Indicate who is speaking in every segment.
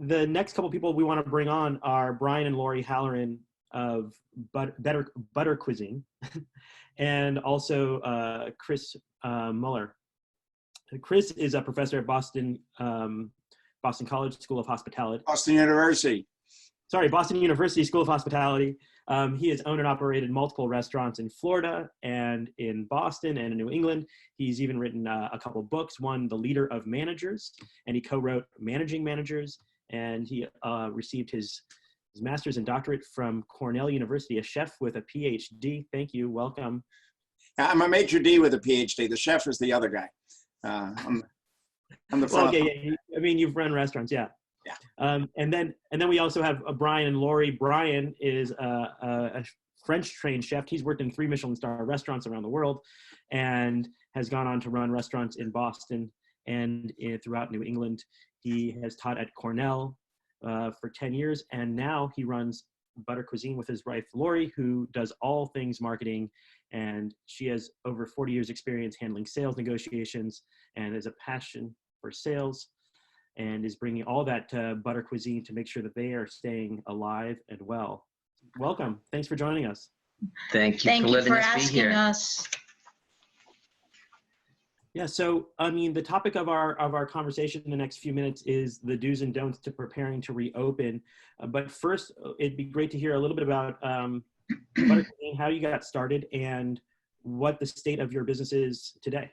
Speaker 1: the next couple people we want to bring on are Brian and Lori Halloran of Butter Cuisine, and also Chris Muller. Chris is a professor at Boston College School of Hospitality.
Speaker 2: Boston University.
Speaker 1: Sorry, Boston University School of Hospitality. He has owned and operated multiple restaurants in Florida and in Boston and in New England. He's even written a couple of books, one, The Leader of Managers, and he co-wrote Managing Managers, and he received his master's and doctorate from Cornell University, a chef with a PhD. Thank you, welcome.
Speaker 2: I'm a maitre d' with a PhD. The chef is the other guy. I'm the front.
Speaker 1: Okay, yeah, I mean, you've run restaurants, yeah.
Speaker 2: Yeah.
Speaker 1: And then we also have Brian and Lori. Brian is a French-trained chef. He's worked in 3 Michelin-star restaurants around the world and has gone on to run restaurants in Boston and throughout New England. He has taught at Cornell for 10 years, and now he runs Butter Cuisine with his wife, Lori, who does all things marketing, and she has over 40 years experience handling sales negotiations and has a passion for sales, and is bringing all that to Butter Cuisine to make sure that they are staying alive and well. Welcome. Thanks for joining us.
Speaker 3: Thank you for letting us be here.
Speaker 1: Yeah, so I mean, the topic of our conversation in the next few minutes is the do's and don'ts to preparing to reopen. But first, it'd be great to hear a little bit about Butter Cuisine, how you got started, and what the state of your business is today.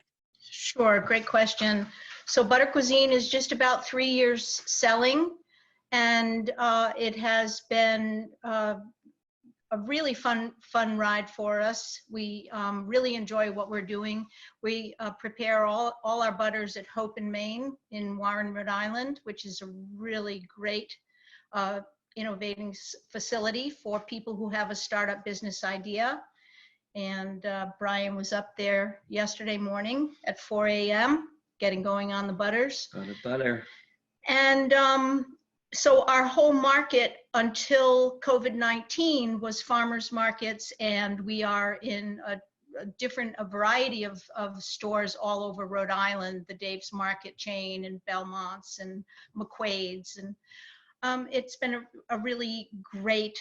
Speaker 4: Sure, great question. So Butter Cuisine is just about 3 years selling, and it has been a really fun ride for us. We really enjoy what we're doing. We prepare all our butters at Hope in Maine in Warren, Rhode Island, which is a really great innovating facility for people who have a startup business idea. And Brian was up there yesterday morning at 4 a.m. getting going on the butters.
Speaker 3: Butter.
Speaker 4: And so our whole market until COVID-19 was farmers markets, and we are in a variety of stores all over Rhode Island, the Dave's Market chain and Belmont's and McQuaid's. And it's been a really great,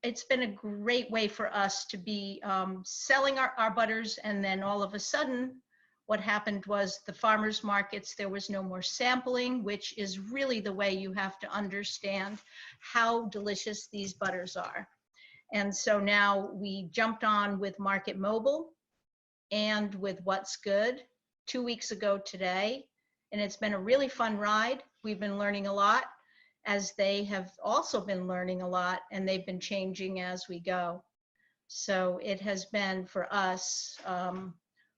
Speaker 4: it's been a great way for us to be selling our butters. And then all of a sudden, what happened was the farmers markets, there was no more sampling, which is really the way you have to understand how delicious these butters are. And so now we jumped on with Market Mobile and with What's Good 2 weeks ago today. And it's been a really fun ride. We've been learning a lot, as they have also been learning a lot, and they've been changing as we go. So it has been for us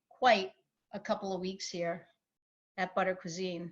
Speaker 4: quite a couple of weeks here at Butter Cuisine.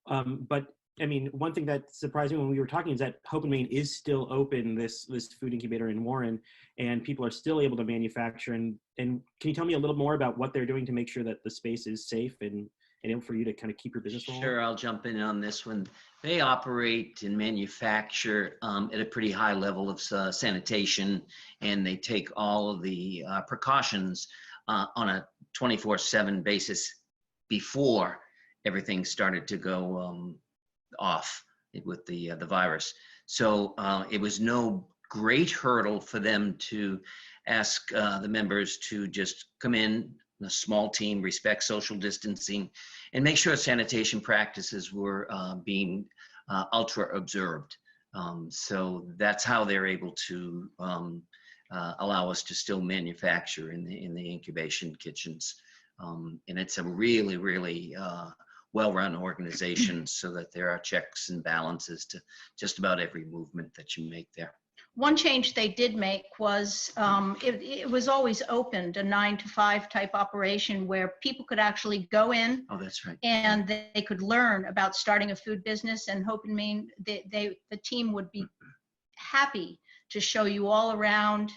Speaker 1: But I mean, one thing that surprised me when we were talking is that Hope in Maine is still open, this food incubator in Warren, and people are still able to manufacture. And can you tell me a little more about what they're doing to make sure that the space is safe and able for you to kind of keep your business rolling?
Speaker 3: Sure, I'll jump in on this one. They operate and manufacture at a pretty high level of sanitation, and they take all of the precautions on a 24/7 basis before everything started to go off with the virus. So it was no great hurdle for them to ask the members to just come in, a small team, respect social distancing, and make sure sanitation practices were being ultra observed. So that's how they're able to allow us to still manufacture in the incubation kitchens. And it's a really, really well-run organization, so that there are checks and balances to just about every movement that you make there.
Speaker 4: One change they did make was it was always opened, a 9 to 5 type operation where people could actually go in.
Speaker 3: Oh, that's right.
Speaker 4: And they could learn about starting a food business. And Hope in Maine, the team would be happy to show you all around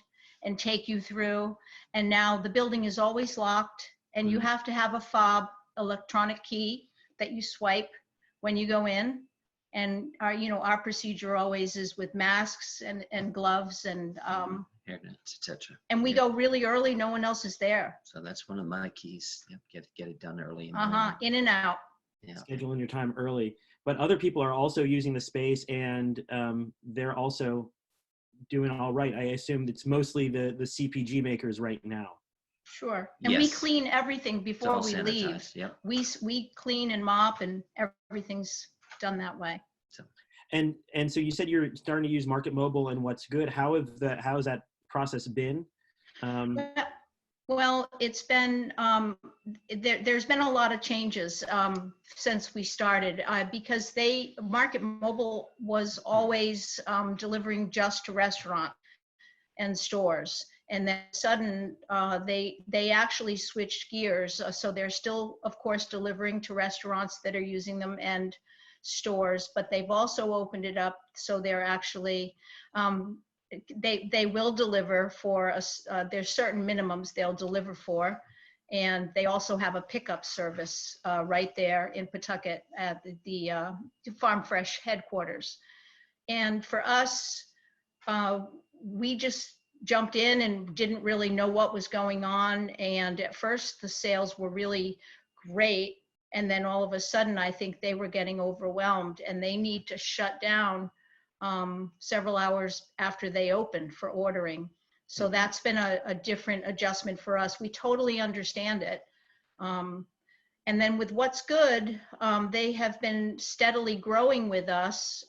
Speaker 4: and take you through. And now the building is always locked, and you have to have a fob, electronic key that you swipe when you go in. And our procedure always is with masks and gloves and
Speaker 3: hairnets, etc.
Speaker 4: And we go really early. No one else is there.
Speaker 3: So that's one of my keys. Yep, get it done early.
Speaker 4: In and out.
Speaker 3: Yeah.
Speaker 1: Scheduling your time early. but other people are also using the space, and they're also doing all right. I assume it's mostly the CPG makers right now.
Speaker 4: Sure. And we
Speaker 3: Yes.
Speaker 4: clean everything
Speaker 3: It's
Speaker 4: before
Speaker 3: all
Speaker 4: we leave.
Speaker 3: sanitized. Yep.
Speaker 4: We clean and mop, and everything's done that way.
Speaker 1: And so you said you're starting to use Market Mobile and What's Good. How has that process been?
Speaker 4: Well, it's been, there's been a lot of changes since we started because Market Mobile was always delivering just to restaurant and stores. And then they actually switched gears. So they're still, of course, delivering to restaurants that are using them and stores, but they've also opened it up so they're actually, they will deliver for us. There's certain minimums they'll deliver for. And they also have a pickup service right there in Pawtucket at the Farm Fresh headquarters. And for us, we just jumped in and didn't really know what was going on. And at first the sales were really great. And then all of a sudden, I think they were getting overwhelmed and they need to shut down several hours after they open for ordering. So that's been a different adjustment for us. We totally understand it. And then with What's Good, they have been steadily growing with us.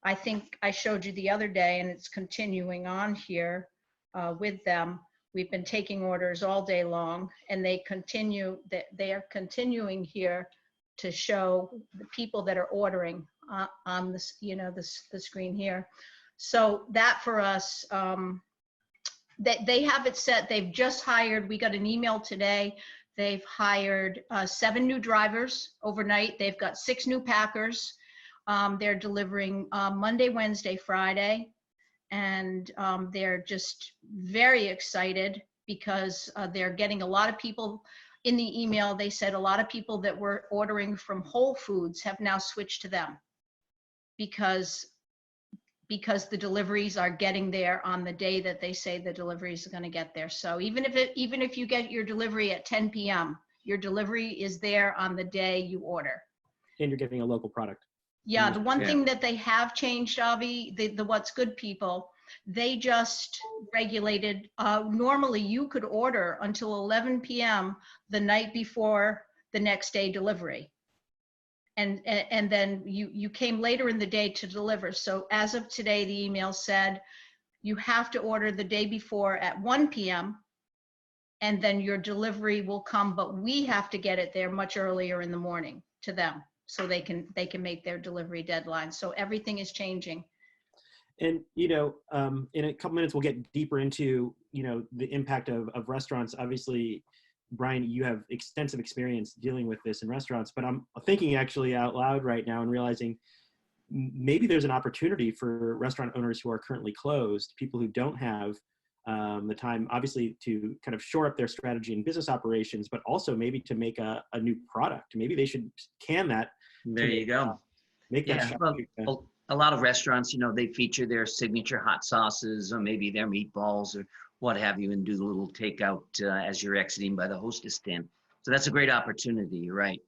Speaker 4: I think I showed you the other day, and it's continuing on here with them. We've been taking orders all day long, and they are continuing here to show the people that are ordering on this, the screen here. So that for us, they have it set. They've just hired, we got an email today. They've hired 7 new drivers overnight. They've got 6 new packers. They're delivering Monday, Wednesday, Friday. And they're just very excited because they're getting a lot of people in the email. They said a lot of people that were ordering from Whole Foods have now switched to them because the deliveries are getting there on the day that they say the deliveries are going to get there. So even if you get your delivery at 10 p.m., your delivery is there on the day you order.
Speaker 1: And you're getting a local product.
Speaker 4: Yeah, the one thing that they have changed, Avi, the What's Good people, they just regulated, normally you could order until 11 p.m. the night before the next day delivery. And then you came later in the day to deliver. So as of today, the email said, you have to order the day before at 1 p.m. and then your delivery will come, but we have to get it there much earlier in the morning to them, so they can make their delivery deadline. So everything is changing.
Speaker 1: And, in a couple minutes, we'll get deeper into, the impact of restaurants. Obviously, Brian, you have extensive experience dealing with this in restaurants, but I'm thinking actually out loud right now and realizing maybe there's an opportunity for restaurant owners who are currently closed, people who don't have the time, obviously, to kind of shore up their strategy and business operations, but also maybe to make a new product. Maybe they should can that.
Speaker 3: There you go.
Speaker 1: Make that.
Speaker 3: Well, a lot of restaurants, they feature their signature hot sauces or maybe their meatballs or what have you, and do the little takeout as you're exiting by the hostess stand. So that's a great opportunity. You're right.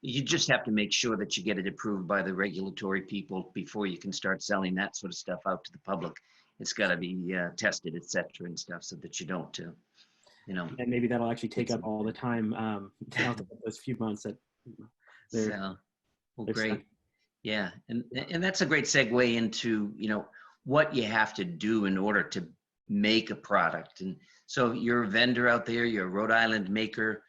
Speaker 3: You just have to make sure that you get it approved by the regulatory people before you can start selling that sort of stuff out to the public. It's got to be tested, et cetera, and stuff, so that you don't,
Speaker 1: And maybe that'll actually take up all the time those few months that they're.
Speaker 3: Well, great. Yeah, and that's a great segue into what you have to do in order to make a product. And so you're a vendor out there, you're a Rhode Island maker.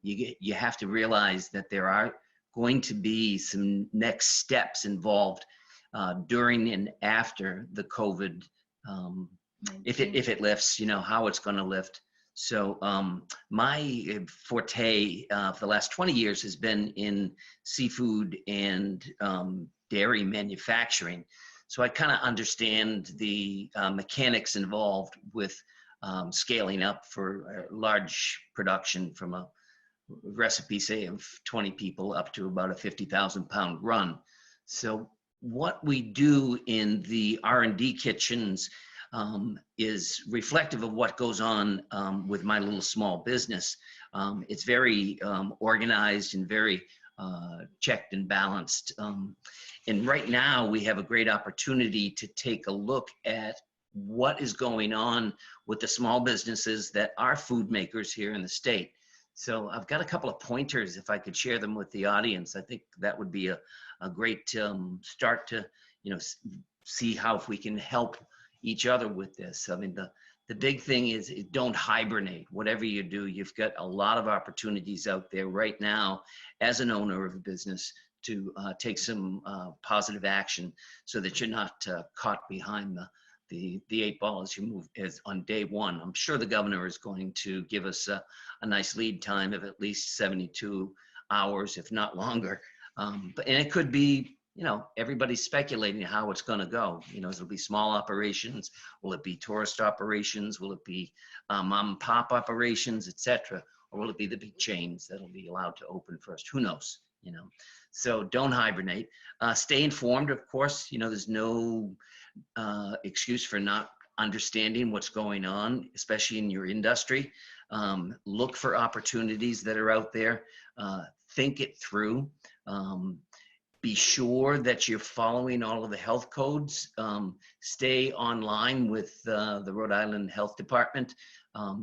Speaker 3: You have to realize that there are going to be some next steps involved during and after the COVID, if it lifts, how it's going to lift. So my forte for the last 20 years has been in seafood and dairy manufacturing. So I kind of understand the mechanics involved with scaling up for a large production from a recipe, say, of 20 people up to about a 50,000 pound run. So what we do in the R&D kitchens is reflective of what goes on with my little small business. It's very organized and very checked and balanced. And right now we have a great opportunity to take a look at what is going on with the small businesses that are food makers here in the state. So I've got a couple of pointers, if I could share them with the audience. I think that would be a great start to, see how if we can help each other with this. I mean, the big thing is don't hibernate. Whatever you do, you've got a lot of opportunities out there right now as an owner of a business to take some positive action so that you're not caught behind the 8 ball as you move on day one. I'm sure the governor is going to give us a nice lead time of at least 72 hours, if not longer. And it could be, everybody's speculating how it's going to go. It'll be small operations. Will it be tourist operations? Will it be mom and pop operations, etc.? Or will it be the big chains that'll be allowed to open first? Who knows? So don't hibernate. Stay informed, of course. There's no excuse for not understanding what's going on, especially in your industry. Look for opportunities that are out there. Think it through. Be sure that you're following all of the health codes. Stay online with the Rhode Island Health Department.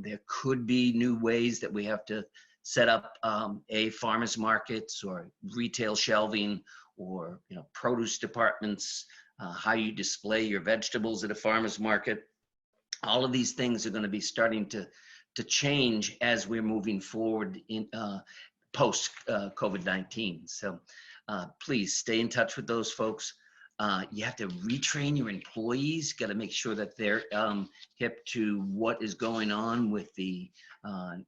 Speaker 3: There could be new ways that we have to set up farmers markets or retail shelving or produce departments, how you display your vegetables at a farmer's market. All of these things are going to be starting to change as we're moving forward in post COVID-19. So please stay in touch with those folks. You have to retrain your employees. Got to make sure that they're hip to what is going on with the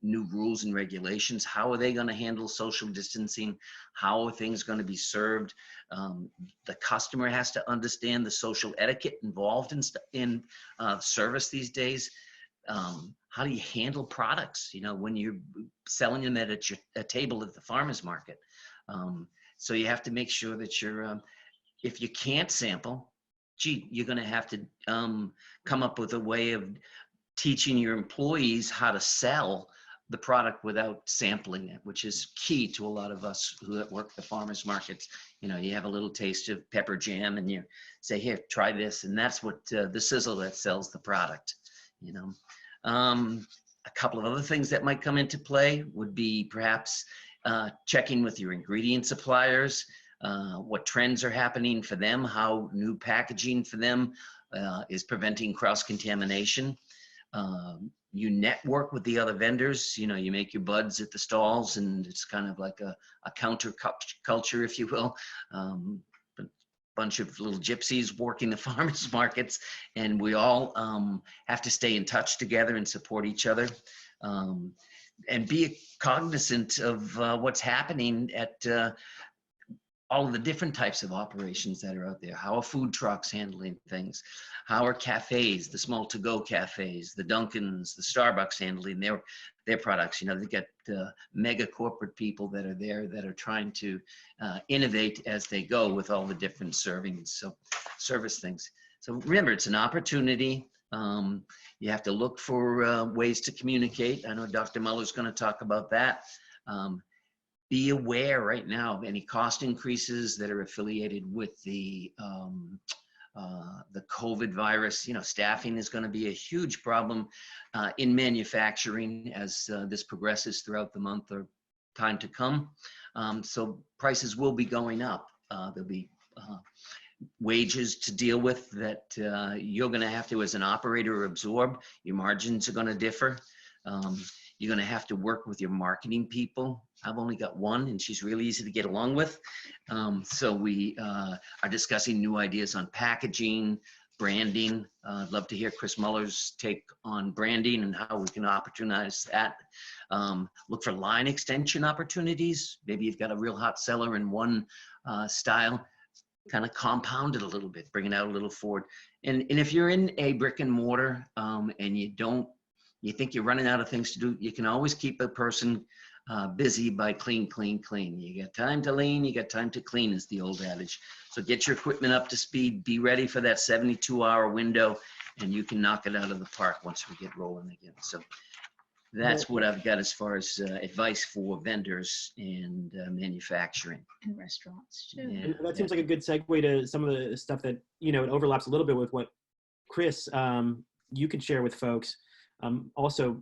Speaker 3: new rules and regulations. How are they going to handle social distancing? How are things going to be served? The customer has to understand the social etiquette involved in service these days. How do you handle products, when you're selling them at a table at the farmer's market? So you have to make sure that you're, if you can't sample, you're going to have to come up with a way of teaching your employees how to sell the product without sampling it, which is key to a lot of us who work the farmers markets. You have a little taste of pepper jam and you say, here, try this. And that's what the sizzle that sells the product. A couple of other things that might come into play would be perhaps checking with your ingredient suppliers, what trends are happening for them, how new packaging for them is preventing cross-contamination. You network with the other vendors, you make your buds at the stalls, and it's kind of like a counter culture, if you will. Bunch of little gypsies working the farmers markets, and we all have to stay in touch together and support each other. And be cognizant of what's happening at all of the different types of operations that are out there. How are food trucks handling things? How are cafes, the small to-go cafes, the Dunkins, the Starbucks handling their products? They've got mega corporate people that are there that are trying to innovate as they go with all the different service things. So remember, it's an opportunity. You have to look for ways to communicate. I know Dr. Muller is going to talk about that. Be aware right now of any cost increases that are affiliated with the COVID virus. Staffing is going to be a huge problem in manufacturing as this progresses throughout the month or time to come. So prices will be going up. There'll be wages to deal with that you're going to have to, as an operator, absorb. Your margins are going to differ. You're going to have to work with your marketing people. I've only got one, and she's really easy to get along with. So we are discussing new ideas on packaging, branding. I'd love to hear Chris Muller's take on branding and how we can opportunize that. Look for line extension opportunities. Maybe you've got a real hot seller in one style, kind of compound it a little bit, bring it out a little forward. And if you're in a brick and mortar and you think you're running out of things to do, you can always keep a person busy by clean. You got time to lean, you got time to clean is the old adage. So get your equipment up to speed, be ready for that 72-hour window, and you can knock it out of the park once we get rolling again. So that's what I've got as far as advice for vendors and manufacturing.
Speaker 4: And restaurants too.
Speaker 3: Yeah,
Speaker 1: And that seems like a good segue to some of the stuff that, you know, it overlaps a little bit with what Chris, you could share with folks. Also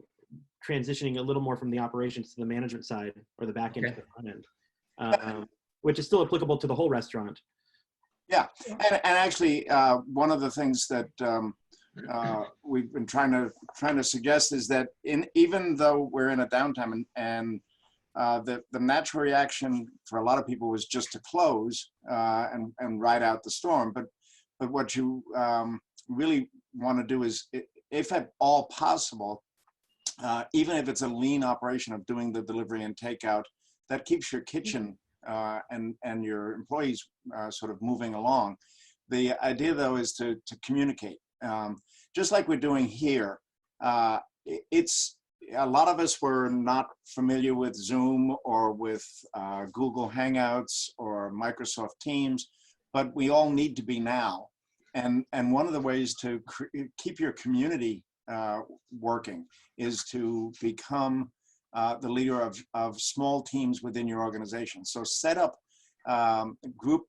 Speaker 1: transitioning a little more from the operations to the management side, or the back end to the front end, which is still applicable to the whole restaurant.
Speaker 2: Yeah, and actually, one of the things that we've been trying to suggest is that even though we're in a downtime, and the natural reaction for a lot of people was just to close and ride out the storm, but what you really want to do is, if at all possible, even if it's a lean operation of doing the delivery and takeout, that keeps your kitchen and your employees sort of moving along. The idea, though, is to communicate. Just like we're doing here, it's a lot of us were not familiar with Zoom or with Google Hangouts or Microsoft Teams, but we all need to be now. And one of the ways to keep your community working is to become the leader of small teams within your organization. So set up group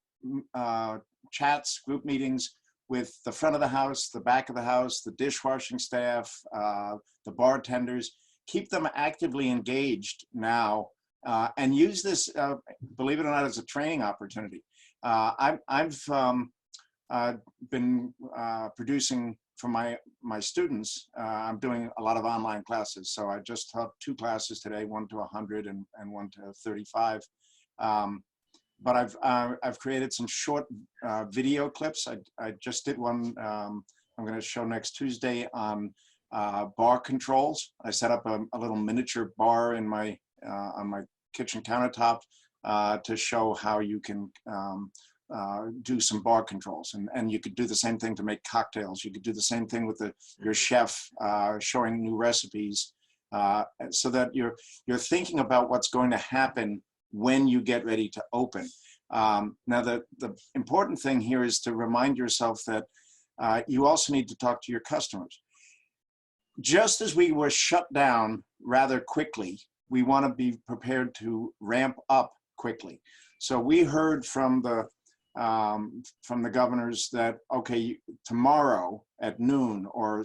Speaker 2: chats, group meetings with the front of the house, the back of the house, the dishwashing staff, the bartenders. Keep them actively engaged now, and use this, believe it or not, as a training opportunity. I've been producing for my students. I'm doing a lot of online classes. So I just taught 2 classes today, one to 100 and one to 35. But I've created some short video clips. I just did one I'm going to show next Tuesday on bar controls. I set up a little miniature bar in my on my kitchen countertop to show how you can do some bar controls, and you could do the same thing to make cocktails. You could do the same thing with your chef showing new recipes, so that you're thinking about what's going to happen when you get ready to open. Now, the important thing here is to remind yourself that you also need to talk to your customers. Just as we were shut down rather quickly, we want to be prepared to ramp up quickly. So we heard from the governors that, okay, tomorrow at noon or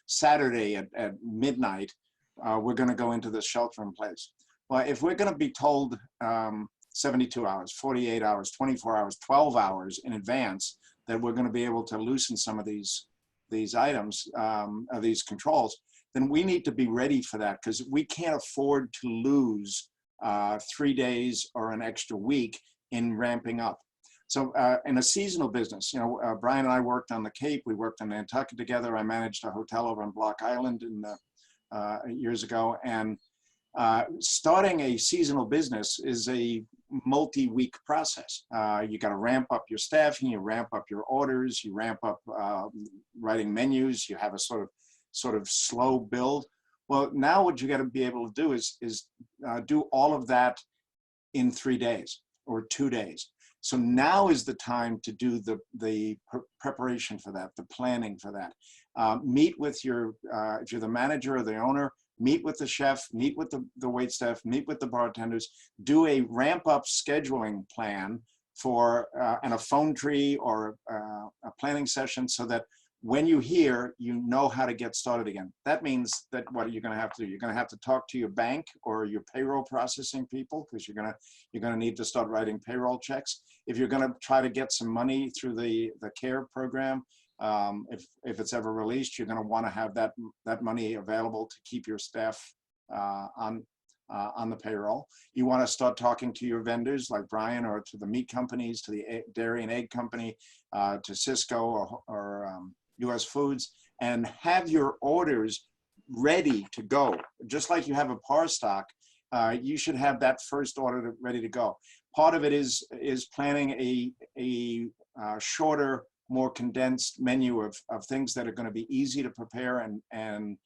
Speaker 2: Saturday at midnight, we're going to go into the shelter in place. Well, if we're going to be told 72 hours, 48 hours, 24 hours, 12 hours in advance that we're going to be able to loosen some of these items, these controls, then we need to be ready for that, because we can't afford to lose 3 days or an extra week in ramping up. So in a seasonal business, Brian and I worked on the Cape. We worked in Nantucket together. I managed a hotel over on Block Island years ago. And starting a seasonal business is a multi-week process. You got to ramp up your staffing, you ramp up your orders, you ramp up writing menus. You have a sort of slow build. Well, now what you got to be able to do is do all of that in 3 days or 2 days. So now is the time to do the preparation for that, the planning for that. Meet with if you're the manager or the owner, meet with the chef, meet with the wait staff, meet with the bartenders, do a ramp up scheduling plan for, and a phone tree or a planning session, so that when you hear, you know how to get started again. That means that what are you going to have to do? You're going to have to talk to your bank or your payroll processing people, because you're going to need to start writing payroll checks. If you're going to try to get some money through the CARE program, if it's ever released, you're going to want to have that money available to keep your staff on the payroll. You want to start talking to your vendors like Brian, or to the meat companies, to the dairy and egg company, to Cisco or US Foods, and have your orders ready to go. Just like you have a par stock, you should have that first order ready to go. Part of it is planning a shorter, more condensed menu of things that are going to be easy to prepare and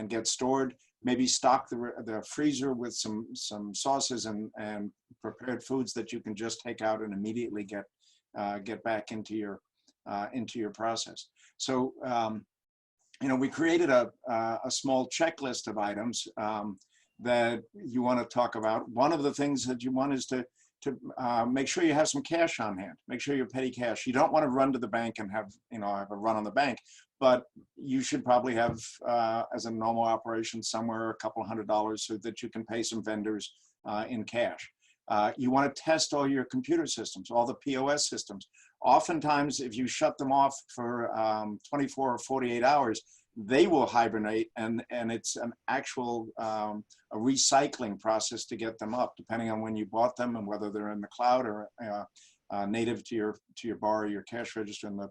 Speaker 2: get stored. Maybe stock the freezer with some sauces and prepared foods that you can just take out and immediately get back into your process. So we created a small checklist of items that you want to talk about. One of the things that you want is to make sure you have some cash on hand. Make sure you're petty cash. You don't want to run to the bank and have a run on the bank, but you should probably have, as a normal operation, somewhere a couple $100 so that you can pay some vendors in cash. You want to test all your computer systems, all the POS systems. Oftentimes, if you shut them off for 24 or 48 hours, they will hibernate, and it's an actual a recycling process to get them up, depending on when you bought them and whether they're in the cloud or native to your bar or your cash register in the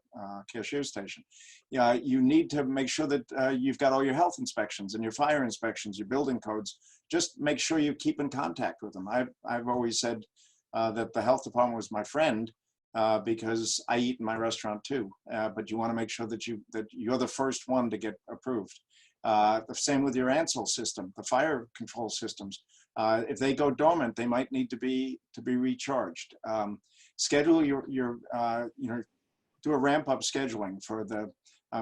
Speaker 2: cashier station. You need to make sure that you've got all your health inspections and your fire inspections, your building codes. Just make sure you keep in contact with them. I've always said that the health department was my friend. Because I eat in my restaurant too, but you want to make sure that you're the first one to get approved. The same with your ANSEL system, the fire control systems. If they go dormant, they might need to be recharged. Schedule your do a ramp up scheduling for the.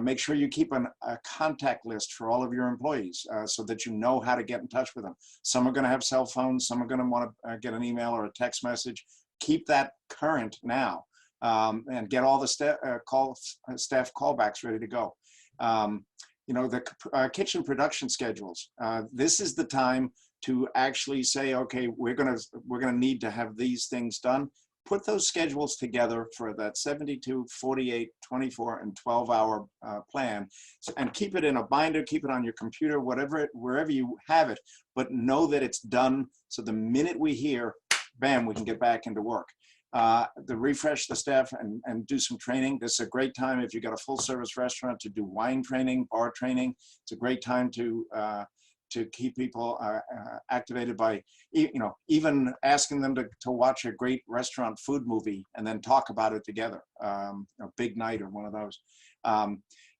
Speaker 2: Make sure you keep a contact list for all of your employees so that you know how to get in touch with them. Some are going to have cell phones. Some are going to want to get an email or a text message. Keep that current now and get all the staff callbacks ready to go. The kitchen production schedules. This is the time to actually say, okay, we're gonna need to have these things done. Put those schedules together for that 72, 48, 24, and 12-hour plan, and keep it in a binder, keep it on your computer, wherever you have it, but know that it's done. So the minute we hear, bam, we can get back into work. Refresh the staff and do some training. This is a great time if you've got a full service restaurant to do wine training, bar training. It's a great time to keep people activated by, even asking them to watch a great restaurant food movie and then talk about it together. A big night or one of those.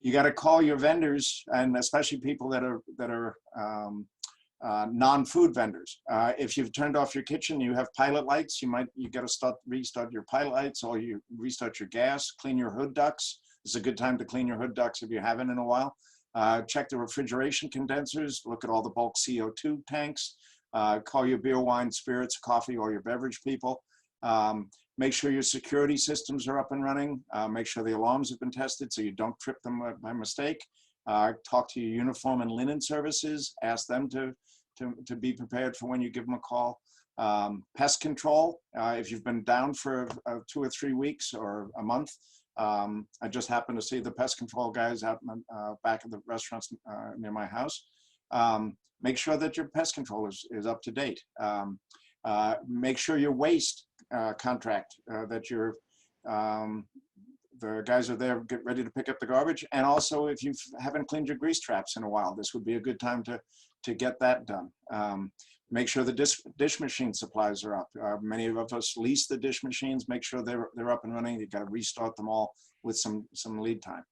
Speaker 2: You got to call your vendors, and especially people that are non-food vendors. If you've turned off your kitchen, you have pilot lights, you got to restart your pilot lights, or you restart your gas, clean your hood ducts. This is a good time to clean your hood ducts if you haven't in a while. Check the refrigeration condensers, look at all the bulk CO2 tanks, call your beer, wine, spirits, coffee, or your beverage people. Make sure your security systems are up and running. Make sure the alarms have been tested so you don't trip them by mistake. Talk to your uniform and linen services, ask them to be prepared for when you give them a call. Pest control, if you've been down for 2 or 3 weeks or a month, I just happened to see the pest control guys out in the back of the restaurants near my house. Make sure that your pest control is up to date. Make sure your waste contract, that the guys are there, get ready to pick up the garbage. And also, if you haven't cleaned your grease traps in a while, this would be a good time to get that done. Make sure the dish machine supplies are up. Many of us lease the dish machines. Make sure they're up and running. You've got to restart them all with some lead time.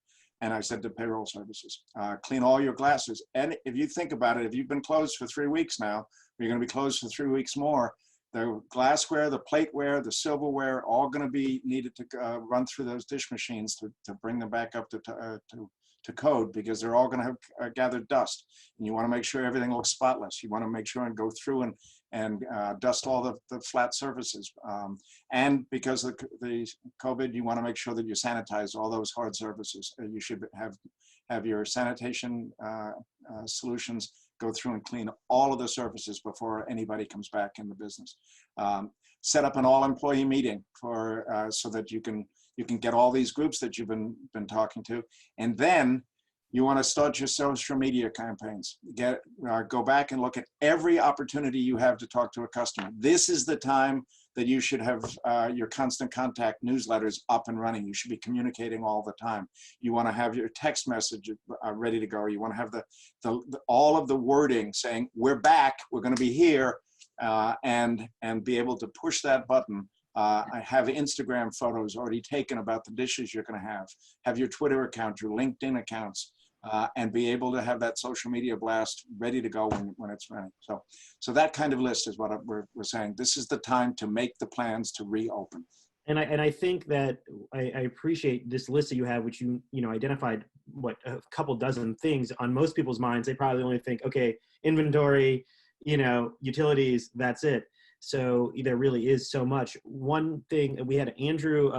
Speaker 2: And I said to payroll services, clean all your glasses. And if you think about it, if you've been closed for 3 weeks now, you're going to be closed for 3 weeks more. The glassware, the plateware, the silverware, all going to be needed to run through those dish machines to bring them back up to code, because they're all going to have gathered dust. And you want to make sure everything looks spotless. You want to make sure and go through and dust all the flat surfaces. And because of the COVID, you want to make sure that you sanitize all those hard surfaces. You should have your sanitation solutions go through and clean all of the surfaces before anybody comes back in the business. Set up an all-employee meeting so that you can get all these groups that you've been talking to, and then you want to start your social media campaigns. Go back and look at every opportunity you have to talk to a customer. This is the time that you should have your constant contact newsletters up and running. You should be communicating all the time. You want to have your text message ready to go. You want to have all of the wording saying, we're back, we're going to be here, and be able to push that button. I have Instagram photos already taken about the dishes you're going to have your Twitter account, your LinkedIn accounts, and be able to have that social media blast ready to go when it's ready. So that kind of list is what we're saying. This is the time to make the plans to reopen.
Speaker 1: And I think that I appreciate this list that you have, which you identified what a couple dozen things on most people's minds. They probably only think, okay, inventory, utilities, that's it. So there really is so much. One thing we had Andrew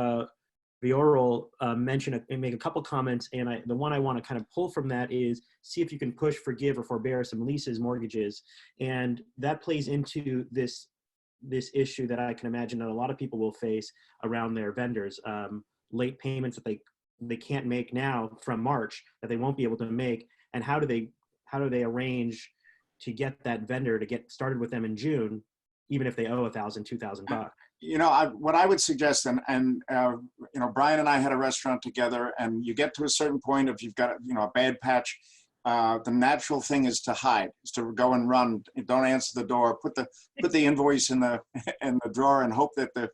Speaker 1: Vioral mention and make a couple comments, and the one I want to kind of pull from that is see if you can push, forgive, or forbear some leases, mortgages, and that plays into this issue that I can imagine that a lot of people will face around their vendors, late payments that they can't make now from March that they won't be able to make, and how do they arrange to get that vendor to get started with them in June, even if they owe $1,000, $2,000.
Speaker 2: What I would suggest, and Brian and I had a restaurant together, and you get to a certain point if you've got a bad patch. The natural thing is to hide, is to go and run. Don't answer the door. Put the invoice in the drawer and hope that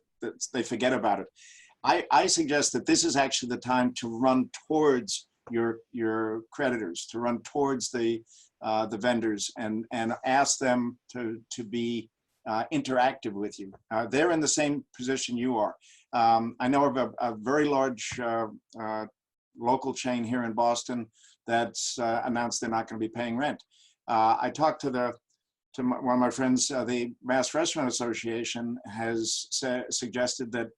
Speaker 2: they forget about it. I suggest that this is actually the time to run towards your creditors, to run towards the vendors and ask them to be interactive with you. They're in the same position you are. I know of a very large local chain here in Boston that's announced they're not going to be paying rent. I talked to one of my friends, the Mass Restaurant Association has suggested that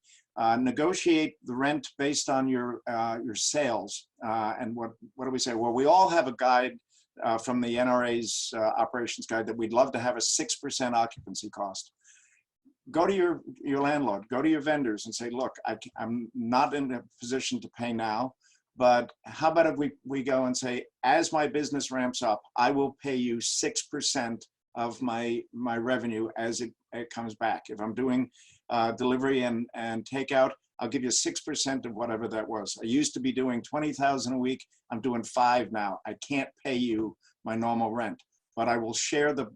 Speaker 2: negotiate the rent based on your sales. And what do we say? Well, we all have a guide from the NRA's operations guide that we'd love to have a 6% occupancy cost. Go to your landlord, go to your vendors and say, look, I'm not in a position to pay now, but how about if we go and say, as my business ramps up, I will pay you 6% of my revenue as it comes back. If I'm doing delivery and takeout, I'll give you 6% of whatever that was. I used to be doing 20,000 a week. I'm doing 5 now. I can't pay you my normal rent, but I will share the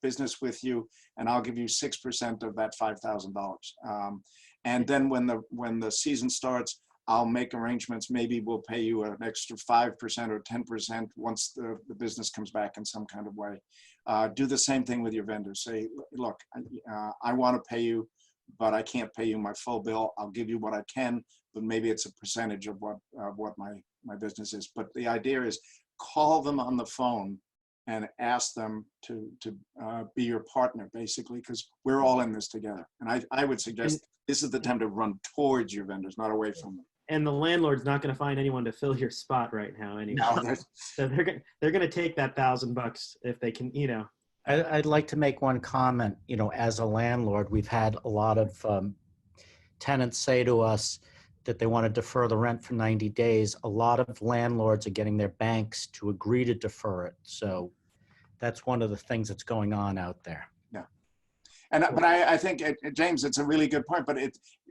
Speaker 2: business with you, and I'll give you 6% of that $5,000. And then when the season starts, I'll make arrangements. Maybe we'll pay you an extra 5% or 10% once the business comes back in some kind of way. Do the same thing with your vendors. Say, look, I want to pay you, but I can't pay you my full bill. I'll give you what I can, but maybe it's a percentage of what my business is. But the idea is call them on the phone and ask them to be your partner, basically, because we're all in this together. And I would suggest this is the time to run towards your vendors, not away from them.
Speaker 1: And the landlord's not going to find anyone to fill your spot right now anyway.
Speaker 2: No,
Speaker 1: so they're going to take that $1,000 if they can,
Speaker 5: I'd like to make one comment. As a landlord, we've had a lot of tenants say to us that they want to defer the rent for 90 days. A lot of landlords are getting their banks to agree to defer it. So that's one of the things that's going on out there.
Speaker 2: Yeah. But I think, James, it's a really good point, but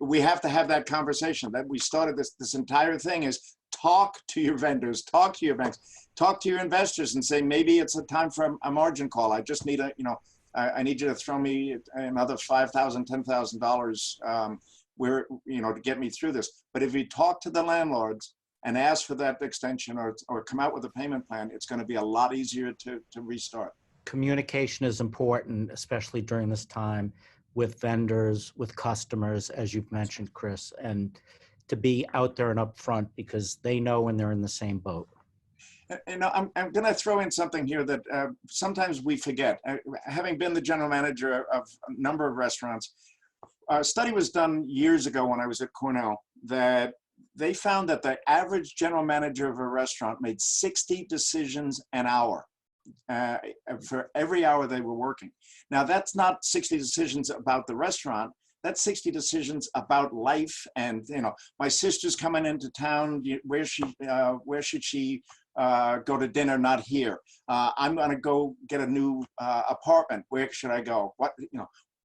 Speaker 2: we have to have that conversation that we started this entire thing is talk to your vendors, talk to your banks, talk to your investors and say, maybe it's a time for a margin call. I just need I need you to throw me another $5,000, $10,000 to get me through this. But if you talk to the landlords and ask for that extension or come out with a payment plan, it's going to be a lot easier to restart.
Speaker 5: Communication is important, especially during this time with vendors, with customers, as you've mentioned, Chris, and to be out there and upfront because they know when they're in the same boat.
Speaker 2: I'm going to throw in something here that sometimes we forget. Having been the general manager of a number of restaurants, a study was done years ago when I was at Cornell that they found that the average general manager of a restaurant made 60 decisions an hour for every hour they were working. Now, that's not 60 decisions about the restaurant. That's 60 decisions about life. And, my sister's coming into town. Where should she go to dinner? Not here. I'm going to go get a new apartment. Where should I go?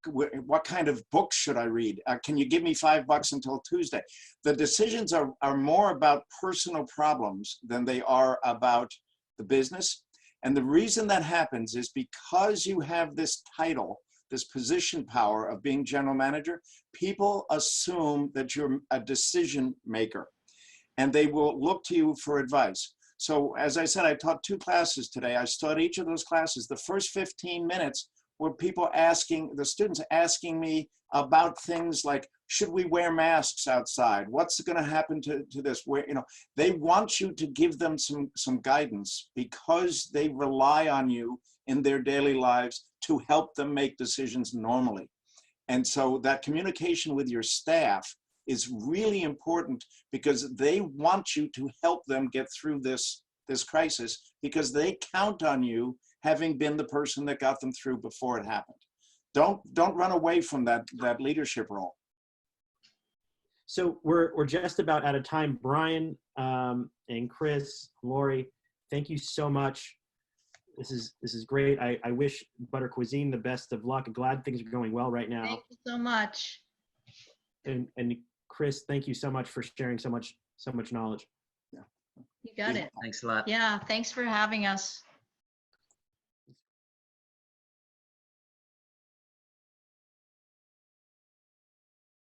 Speaker 2: What kind of books should I read? Can you give me $5 until Tuesday? The decisions are more about personal problems than they are about the business. And the reason that happens is because you have this title, this position power of being general manager, people assume that you're a decision maker and they will look to you for advice. So as I said, I taught 2 classes today. I taught each of those classes. The first 15 minutes were the students asking me about things like, should we wear masks outside? What's going to happen to this? They want you to give them some guidance because they rely on you in their daily lives to help them make decisions normally. And so that communication with your staff is really important because they want you to help them get through this crisis because they count on you having been the person that got them through before it happened. Don't run away from that leadership role.
Speaker 1: So we're just about out of time. Brian and Chris, Lori, thank you so much. This is great. I wish Butter Cuisine the best of luck. Glad things are going well right now.
Speaker 4: Thank you so much.
Speaker 1: And Chris, thank you so much for sharing so much knowledge.
Speaker 4: You got it.
Speaker 3: Thanks a lot.
Speaker 4: Yeah, thanks for having us.